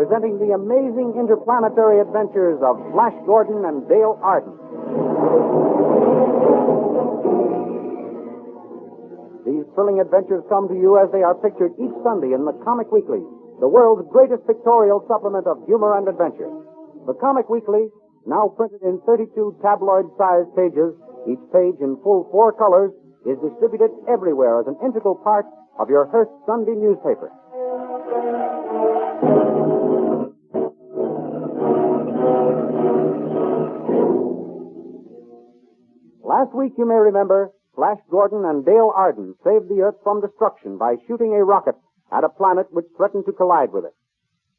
presenting the amazing interplanetary adventures of Flash Gordon and Dale Arden. These thrilling adventures come to you as they are pictured each Sunday in the Comic Weekly, the world's greatest pictorial supplement of humor and adventure. The Comic Weekly, now printed in 32 tabloid-sized pages, each page in full 4 colors, is distributed everywhere as an integral part of your Hearst Sunday newspaper. Last week, you may remember, Flash Gordon and Dale Arden saved the Earth from destruction by shooting a rocket at a planet which threatened to collide with it.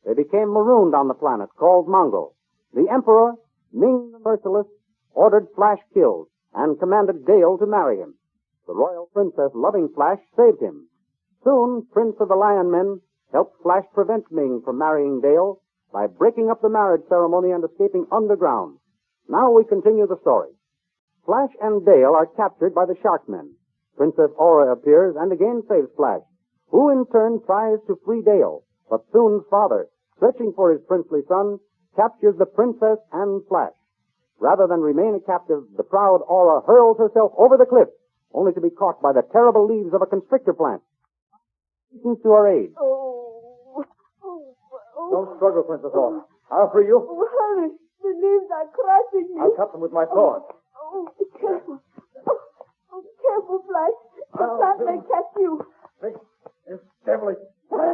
They became marooned on the planet called Mongo. The Emperor, Ming the Merciless, ordered Flash killed and commanded Dale to marry him. The royal princess, loving Flash, saved him. Soon, Prince of the Lion Men helped Flash prevent Ming from marrying Dale by breaking up the marriage ceremony and escaping underground. Now we continue the story. Flash and Dale are captured by the Sharkmen. Princess Aura appears and again saves Flash, who in turn tries to free Dale. But soon father, searching for his princely son, captures the princess and Flash. Rather than remain a captive, the proud Aura hurls herself over the cliff, only to be caught by the terrible leaves of a constrictor plant. To her aid. Don't struggle, Princess Aura. I'll free you. Oh, hurry. The leaves are crushing me. I'll cut them with my sword. Oh, be careful. Oh, careful, Flash. The plant may catch you. It's devilish. Oh,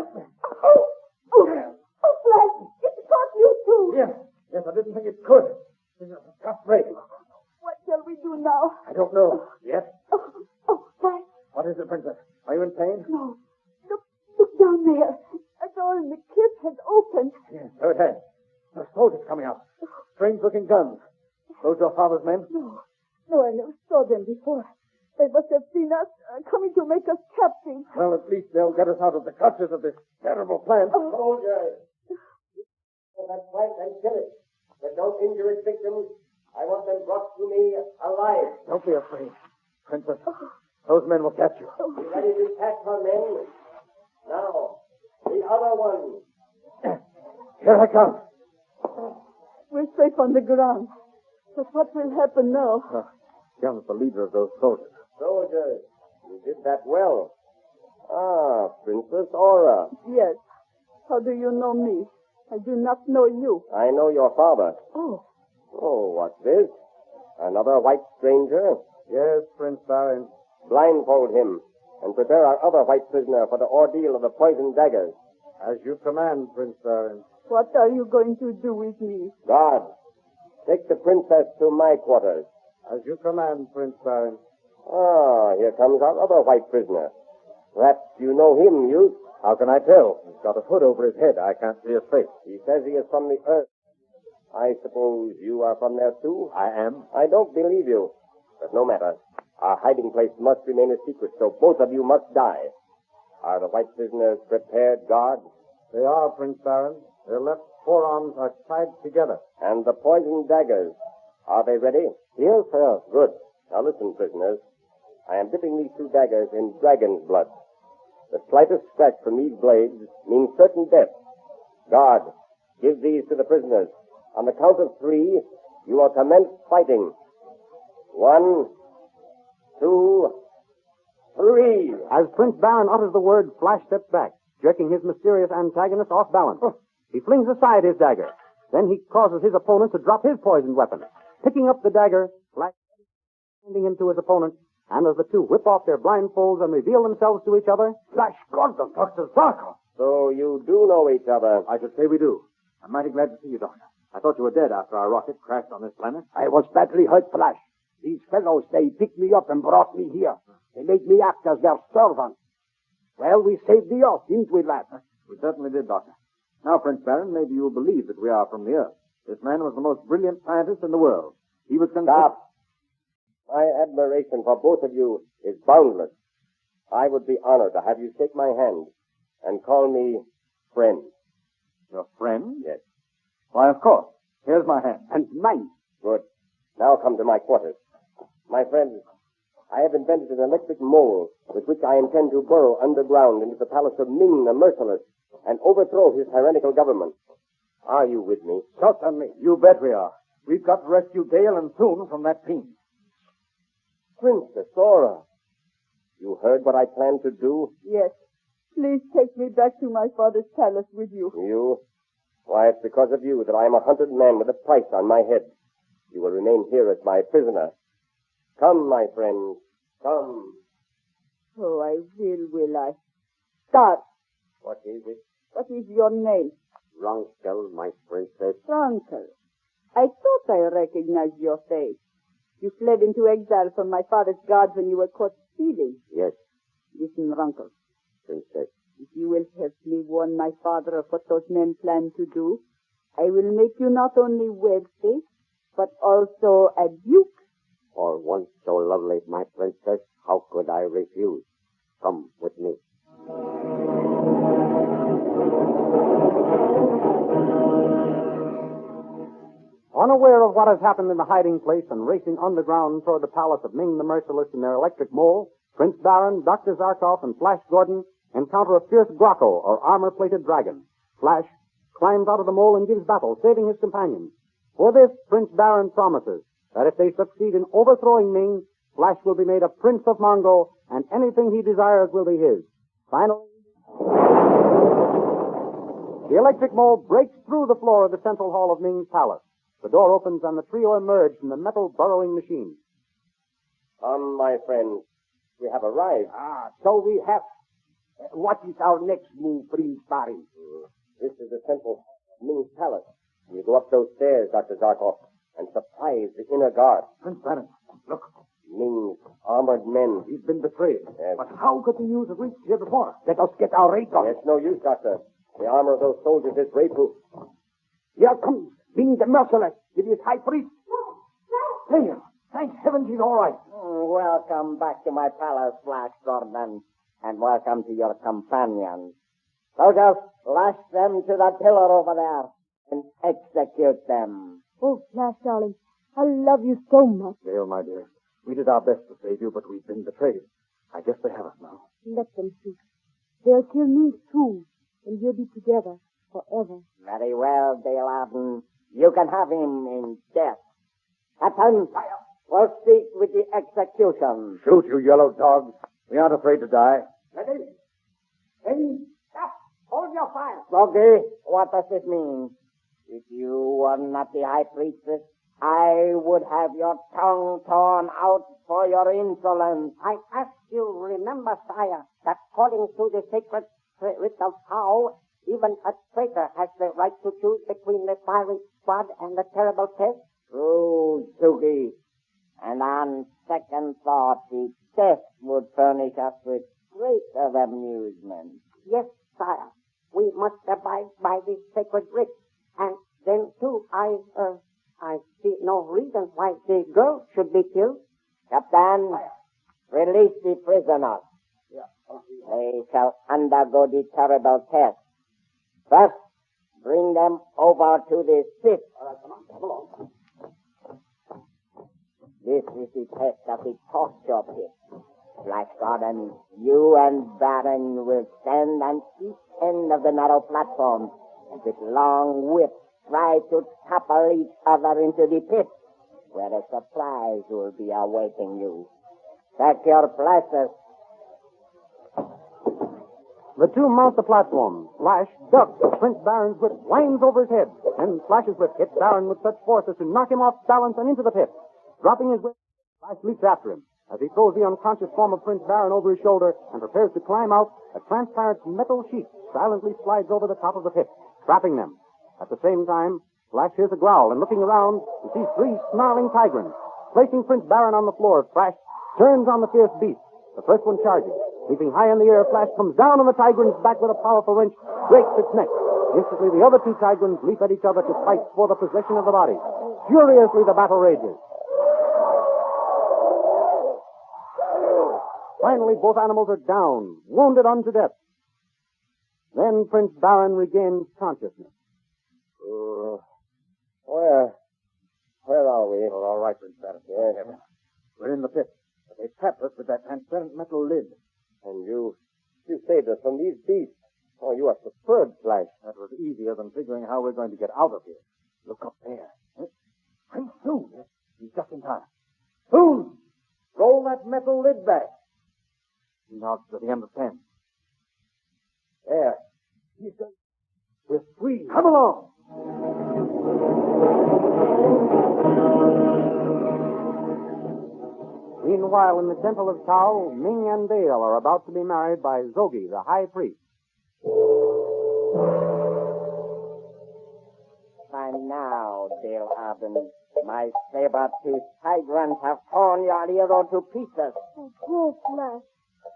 Flash, it caught you too. Yes, I didn't think it could. It's a tough break. What shall we do now? I don't know yet. Oh, Flash. What is it, Princess? Are you in pain? No. Look down there. A door in the cliff has opened. Yes, so it has. The soldiers coming out. Strange-looking guns. Those your father's men? No, I never saw them before. They must have seen us coming to make us captives. Well, at least they'll get us out of the clutches of this terrible plant. Soldiers! Kill that plant and kill it. But don't injure its victims. I want them brought to me alive. Don't be afraid, Princess. Those men will catch you. Be ready to catch her, men. Now, the other one. Here I come. We're safe on the ground. But what will happen now? Young's the leader of those soldiers. Soldiers, you did that well. Ah, Princess Aura. Yes. How do you know me? I do not know you. I know your father. Oh. Oh, what's this? Another white stranger? Yes, Prince Baron. Blindfold him and prepare our other white prisoner for the ordeal of the poisoned daggers. As you command, Prince Baron. What are you going to do with me? Guard, take the princess to my quarters. As you command, Prince Baron. Ah, here comes our other white prisoner. Perhaps you know him, youth. How can I tell? He's got a hood over his head. I can't see his face. He says he is from the Earth. I suppose you are from there, too? I am. I don't believe you. But no matter. Our hiding place must remain a secret, so both of you must die. Are the white prisoners prepared, guard? They are, Prince Baron. Their left forearms are tied together. And the poisoned daggers, are they ready? Yes, sir. Good. Now listen, prisoners. I am dipping these 2 daggers in dragon's blood. The slightest scratch from these blades means certain death. Guard, give these to the prisoners. On the count of 3, you will commence fighting. 1, 2, 3. As Prince Baron utters the word, Flash steps back, jerking his mysterious antagonist off balance. He flings aside his dagger. Then he causes his opponent to drop his poisoned weapon. Picking up the dagger, Flash handing him to his opponent, and as the two whip off their blindfolds and reveal themselves to each other, Flash Gordon, Dr. Zarkoff. So you do know each other. I should say we do. I'm mighty glad to see you, Doctor. I thought you were dead after our rocket crashed on this planet. I was badly hurt, Flash. These fellows, they picked me up and brought me here. They made me act as their servant. Well, we saved the Earth, didn't we, lad? We certainly did, Doctor. Now, Prince Baron, maybe you'll believe that we are from the Earth. This man was the most brilliant scientist in the world. He was Stop. My admiration for both of you is boundless. I would be honored to have you shake my hand and call me friend. Your friend? Yes. Why, of course. Here's my hand. And mine. Good. Now come to my quarters. My friends, I have invented an electric mole with which I intend to burrow underground into the palace of Ming the Merciless and overthrow his tyrannical government. Are you with me? Certainly. You bet we are. We've got to rescue Dale and Thune from that fiend. Princess Aura, you heard what I planned to do? Yes. Please take me back to my father's palace with you. You? Why, it's because of you that I am a hunted man with a price on my head. You will remain here as my prisoner. Come, my friends, come. Oh, I will I? Start. What is it? What is your name? Ronkel, my princess. Frankel. I thought I recognized your face. You fled into exile from my father's guards when you were caught stealing. Yes, Listen, Ronkel. princess. If you will help me warn my father of what those men plan to do, I will make you not only wealthy, but also a duke. For once so lovely, my princess, how could I refuse? Come with me. Unaware of what has happened in the hiding place and racing underground toward the palace of Ming the Merciless in their electric mole, Prince Baron, Dr. Zarkoff, and Flash Gordon encounter a fierce Grocko, or armor-plated dragon. Flash climbs out of the mole and gives battle, saving his companions. For this, Prince Baron promises that if they succeed in overthrowing Ming, Flash will be made a Prince of Mongo, and anything he desires will be his. Finally, the electric mole breaks through the floor of the central hall of Ming's palace. The door opens and the trio emerge from the metal burrowing machine. Come, my friends. We have arrived. So we have. What is our next move, Prince Baron? This is the central hall of Ming's palace. We go up those stairs, Dr. Zarkoff, and surprise the inner guard. Prince Baron, look. Ming's armored men. He's been betrayed. Yes. But how could the news have reached here before us? Let us get our raid on. It's no use, Doctor. The armor of those soldiers is ray-proof. Here comes Ming the Merciless with his high priest. Dale, thank heaven she's all right. Welcome back to my palace, Flash Gordon, and welcome to your companions. Soldiers, lash them to that pillar over there and execute them. Oh, Flash, darling, I love you so much. Dale, my dear, we did our best to save you, but we've been betrayed. I guess they have us now. Let them shoot. They'll kill me too, and we'll be together forever. Very well, Dale Arden. You can have him in death. Captain, we'll speak with the execution. Shoot, you yellow dogs. We aren't afraid to die. Ready? Ready? Stop. Hold your fire. Froggy, what does this mean? If you were not the high priestess, I would have your tongue torn out for your insolence. I ask you remember, sire, that according to the sacred writ of Tao, even a traitor has the right to choose between the fiery squad and the terrible test. True, Sugi. And on second thought, the test would furnish us with greater amusement. Yes, sire, we must abide by the sacred writ. And then, too, I see no reason why the girl should be killed. Captain, release the prisoners. They shall undergo the terrible test. First, bring them over to the ship. This is the test of the torture pit. Flash Gordon, you and Baron will stand on each end of the narrow platform and with long whips try to topple each other into the pit, where a surprise will be awaiting you. Take your places. The two mount the platform. Flash ducks Prince Baron's whip, winds over his head, and Flash's whip hits Baron with such force as to knock him off balance and into the pit. Dropping his whip, Flash leaps after him. As he throws the unconscious form of Prince Baron over his shoulder and prepares to climb out, a transparent metal sheet silently slides over the top of the pit, trapping them. At the same time, Flash hears a growl, and looking around, he sees three snarling tigrants. Placing Prince Baron on the floor, Flash turns on the fierce beast. The first one charges. Leaping high in the air, Flash comes down on the tigrant's back with a powerful wrench, breaks its neck. Instantly, the other two tigrants leap at each other to fight for the possession of the body. Furiously, the battle rages. Finally, both animals are down, wounded unto death. Then Prince Baron regains consciousness. Where are we? You're all right, Prince Baron. Yes. We're in the pit. They trapped us with that transparent metal lid. And you saved us from these beasts. Oh, Oh, you are superb, Flash. That was easier than figuring how we're going to get out of here. Look up there. Prince Soon. He's just in time. Soon! Roll that metal lid back. He nods that he understands. There. He says, we're free. Come along. Meanwhile, in the temple of Tao, Ming and Dale are about to be married by Zogi, the high priest. And now, Dale Arden, my saber-toothed tigrants have torn your hero to pieces. Oh, poor Flash.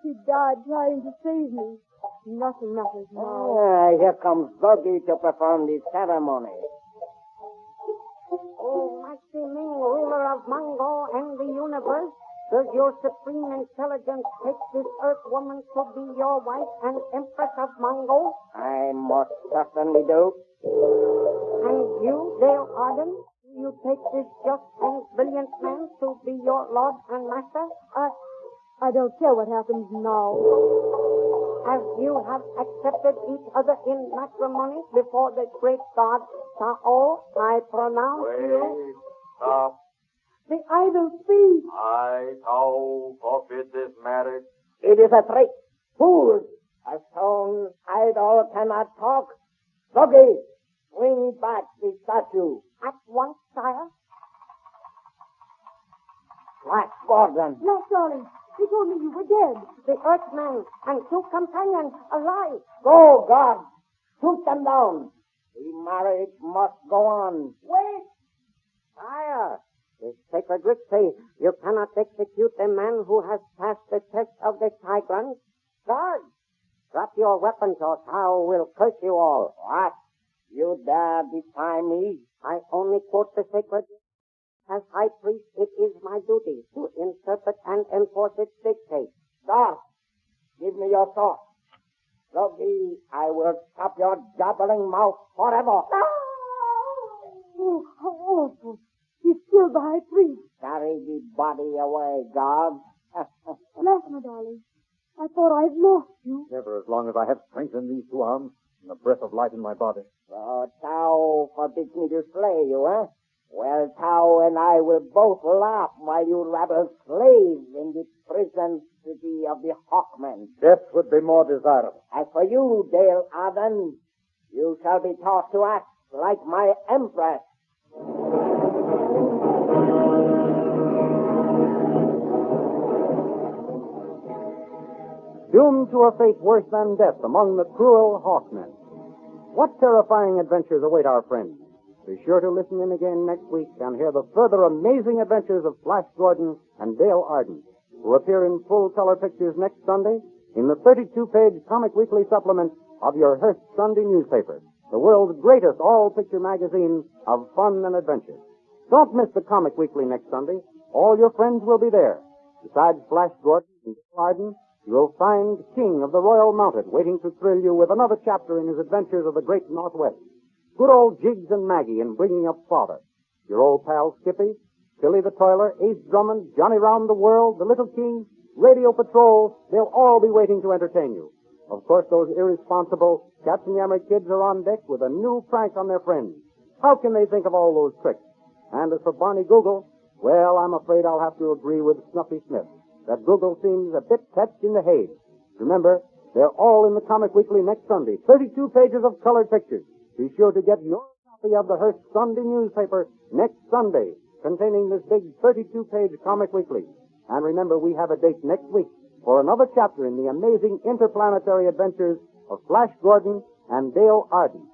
He died trying to save me. Nothing matters now. Here comes Zogi to perform the ceremony. Oh, mighty Ming, ruler of Mongo and the universe, does your supreme intelligence take this earth woman to be your wife and empress of Mongo? I most certainly do. And you, Dale Arden, do you take this just and brilliant man to be your lord and master? I don't care what happens now. As you have accepted each other in matrimony before the great God Tao, I pronounce you... Stop. The idol speaks. I, Tao, forfeit this marriage. It is a trick. Fools! A stone idol cannot talk. Zogi, bring back the statue. At once, sire. Flash Gordon. No, darling. He told me you were dead. The Earthman and two companions alive. Go, God. Shoot them down. The marriage must go on. Wait! Sire, the sacred writ say you cannot execute a man who has passed the test of the Tigrans. Guard, drop your weapons or Tao will curse you all. What? You dare defy me? I only quote the sacred writ. As high priest, it is my duty to interpret and enforce its dictates. Stop. Give me your sword. Zogi, I will stop your jabbering mouth forever. Oh, how awful. He's killed the high priest. Carry the body away, God. Flash, my darling. I thought I'd lost you. Never as long as I have strength in these two arms and the breath of life in my body. So Tao forbids me to slay you, eh? Well, Tao and I will both laugh while you rabble slaves in the prison city of the Hawkmen. Death would be more desirable. As for you, Dale Arden, you shall be taught to act like my empress. Doomed to a fate worse than death among the cruel Hawkmen. What terrifying adventures await our friends? Be sure to listen in again next week and hear the further amazing adventures of Flash Gordon and Dale Arden, who appear in full-color pictures next Sunday in the 32-page Comic Weekly supplement of your Hearst Sunday newspaper, the world's greatest all-picture magazine of fun and adventure. Don't miss the Comic Weekly next Sunday. All your friends will be there. Besides Flash Gordon and Dale Arden, you'll find King of the Royal Mounted waiting to thrill you with another chapter in his adventures of the Great Northwest. Good old Jiggs and Maggie in Bringing Up Father. Your old pal Skippy, Billy the Toiler, Ace Drummond, Johnny Round the World, the Little King, Radio Patrol, they'll all be waiting to entertain you. Of course, those irresponsible Katzenjammer kids are on deck with a new prank on their friends. How can they think of all those tricks? And as for Barney Google, well, I'm afraid I'll have to agree with Snuffy Smith that Google seems a bit catched in the haze. Remember, they're all in the Comic Weekly next Sunday. 32 pages of colored pictures. Be sure to get your copy of the Hearst Sunday newspaper next Sunday, containing this big 32-page Comic Weekly. And remember, we have a date next week for another chapter in the amazing interplanetary adventures of Flash Gordon and Dale Arden.